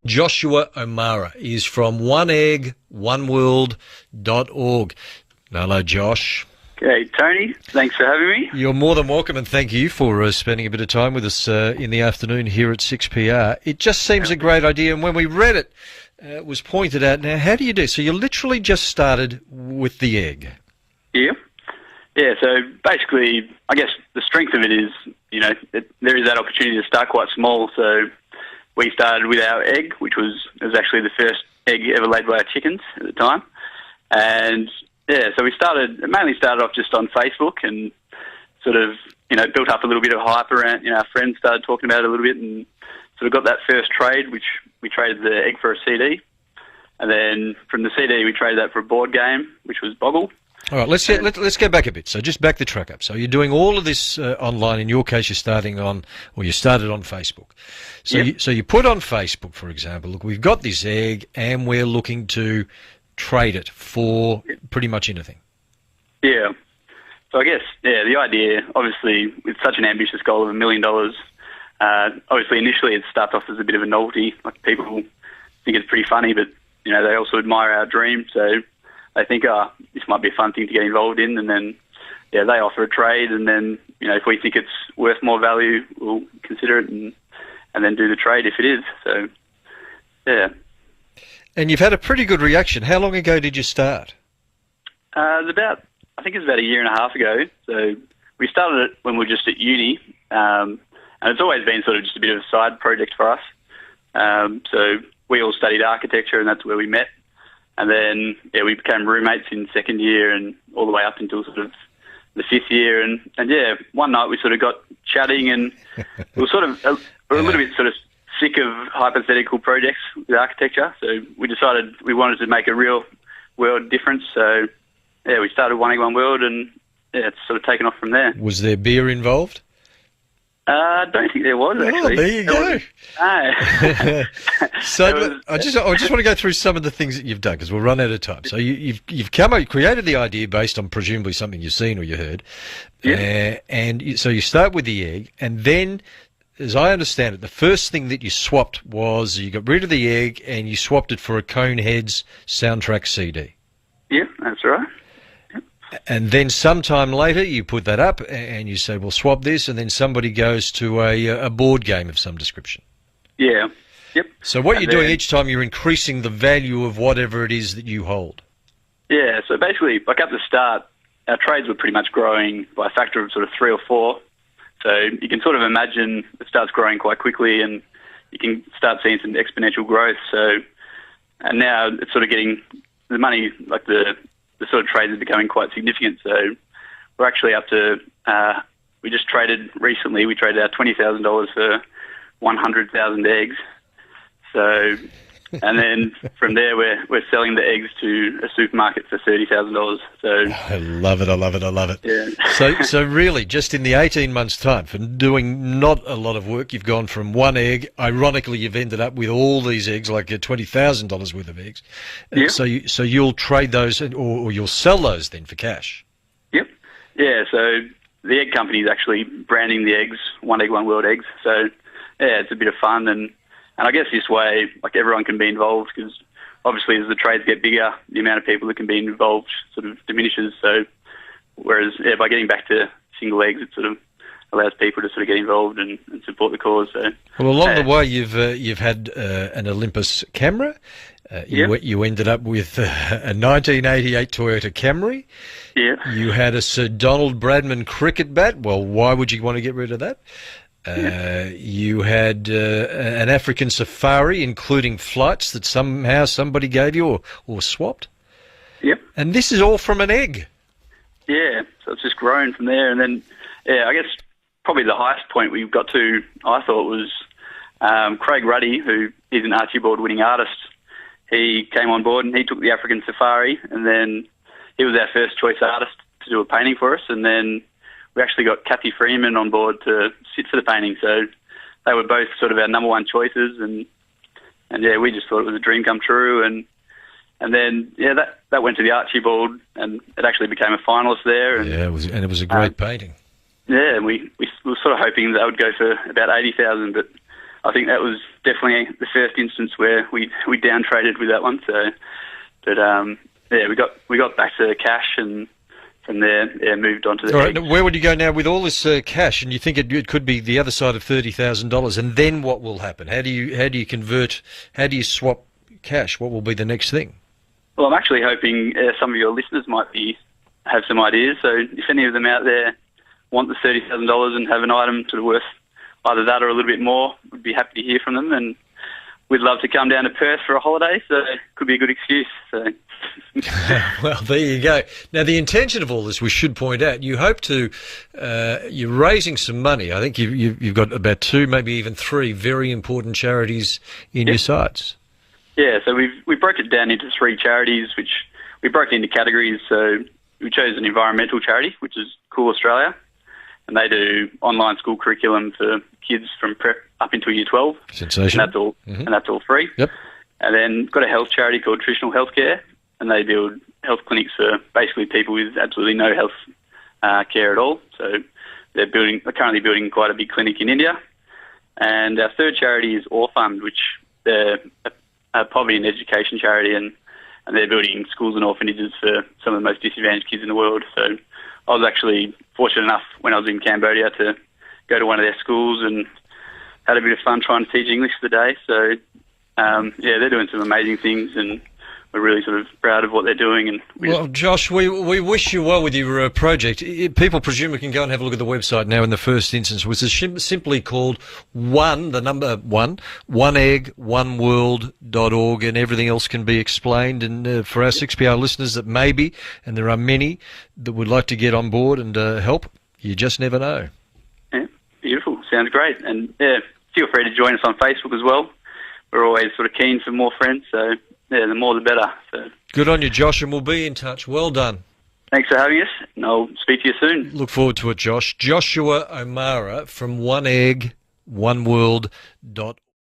Joshua O'Mara is from 1egg1world.org. Hello, Josh. Okay, Tony, thanks for having me. You're more than welcome, and thank you for spending a bit of time with us in the afternoon here at 6PR. It just seems a great idea, and when we read it, it was pointed out. Now, how do you do? So you literally just started with the egg. Yeah. Yeah, so basically, I guess the strength of it is, there is that opportunity to start quite small. So we started with our egg, which was actually the first egg ever laid by our chickens at the time. And yeah, so it mainly started off just on Facebook and sort of, built up a little bit of hype around, our friends started talking about it a little bit and sort of got that first trade, which we traded the egg for a CD. And then from the CD, we traded that for a board game, which was Boggle. All right, let's go back a bit. So just back the truck up. So you're doing all of this online. In your case, you started on Facebook. So Yep. you put on Facebook, for example, look, we've got this egg and we're looking to trade it for pretty much anything. Yeah. So I guess, the idea, obviously, with such an ambitious goal of $1 million, obviously initially it starts off as a bit of a novelty. Like people think it's pretty funny, but, they also admire our dream. So they think, this might be a fun thing to get involved in. And then, they offer a trade. And then, if we think it's worth more value, we'll consider it and then do the trade if it is. So, yeah. And you've had a pretty good reaction. How long ago did you start? I think it was about a year and a half ago. So we started it when we were just at uni. And it's always been sort of just a bit of a side project for us. So we all studied architecture and that's where we met. And then, we became roommates in second year and all the way up until sort of the fifth year. And one night we sort of got chatting and we were a little bit sort of sick of hypothetical projects with architecture. So we decided we wanted to make a real world difference. So, we started 1egg1world and, it's sort of taken off from there. Was there beer involved? I don't think there was, actually. Oh, there you go. No. So I just want to go through some of the things that you've done because we'll run out of time. So you've created the idea based on presumably something you've seen or you heard. Yeah. So you start with the egg, and then, as I understand it, the first thing that you swapped was you got rid of the egg and you swapped it for a Coneheads soundtrack CD. Yeah, that's right. And then sometime later you put that up and you say, well, swap this, and then somebody goes to a board game of some description. Yeah. Yep. So what you're doing each time, you're increasing the value of whatever it is that you hold. Yeah, so basically, like at the start, our trades were pretty much growing by a factor of sort of 3 or 4. So you can sort of imagine it starts growing quite quickly and you can start seeing some exponential growth. So, and now it's sort of getting the money, like the sort of trades are becoming quite significant. So we're actually up to, we just traded recently, we traded our $20,000 for 100,000 eggs. So, and then from there we're selling the eggs to a supermarket for $30,000. So I love it. Yeah. So really, just in the 18 months' time, for doing not a lot of work, you've gone from one egg. Ironically, you've ended up with all these eggs, like $20,000 worth of eggs. Yeah. So you'll trade those, or you'll sell those then for cash. Yep. Yeah. So the egg company is actually branding the eggs 1egg1world eggs. So yeah, it's a bit of fun and I guess this way, like everyone can be involved because obviously as the trades get bigger, the amount of people that can be involved sort of diminishes. So whereas by getting back to single eggs, it sort of allows people to sort of get involved and support the cause. So well, along the way, you've had an Olympus camera. You ended up with a 1988 Toyota Camry. Yeah. You had a Sir Donald Bradman cricket bat. Well, why would you want to get rid of that? You had an African safari, including flights that somehow somebody gave you or swapped. Yep. And this is all from an egg. Yeah, so it's just grown from there. And then, I guess probably the highest point we got to, I thought, was Craig Ruddy, who is an Archibald winning artist. He came on board and he took the African safari, and then he was our first choice artist to do a painting for us. And then we actually got Kathy Freeman on board to sit for the painting. So they were both sort of our number one choices. And we just thought it was a dream come true. And then, that went to the Archibald and it actually became a finalist there. And, it was a great painting. Yeah, and we were sort of hoping that would go for about 80,000, but I think that was definitely the first instance where we down traded with that one. So, but yeah, we got back to cash, and from there, yeah, moved on to the All eggs. right, where would you go now with all this cash? And you think it could be the other side of $30,000, and then what will happen? How do you convert? How do you swap cash? What will be the next thing? Well, I'm actually hoping some of your listeners might have some ideas. So, if any of them out there want the $30,000 and have an item sort of worth either that or a little bit more, we'd be happy to hear from them, and we'd love to come down to Perth for a holiday, so it could be a good excuse. So. Well, there you go. Now, the intention of all this, we should point out, you hope to, you're raising some money. I think you've got about 2, maybe even 3 very important charities in your sites. Yeah, so we broke it down into 3 charities, which we broke into categories. So we chose an environmental charity, which is Cool Australia, and they do online school curriculum for kids from prep up until year 12. Sensational. And that's all, and that's all free. Yep. And then got a health charity called Traditional Healthcare, and they build health clinics for basically people with absolutely no health care at all. So they're currently building quite a big clinic in India. And our third charity is Orfund, which they're a poverty and education charity, and they're building schools and orphanages for some of the most disadvantaged kids in the world. So I was actually fortunate enough when I was in Cambodia to go to one of their schools and had a bit of fun trying to teach English for the day. So, yeah, they're doing some amazing things, and we're really sort of proud of what they're doing. And well, Josh, we wish you well with your project. People presumably can go and have a look at the website now in the first instance, which is simply called 1egg1world.org, and everything else can be explained. And for our 6PR listeners that maybe, and there are many, that would like to get on board and help, you just never know. Yeah, beautiful. Sounds great. And, yeah, feel free to join us on Facebook as well. We're always sort of keen for more friends, so... yeah, the more the better. So. Good on you, Josh, and we'll be in touch. Well done. Thanks for having us, and I'll speak to you soon. Look forward to it, Josh. Joshua O'Mara from 1egg1world.org.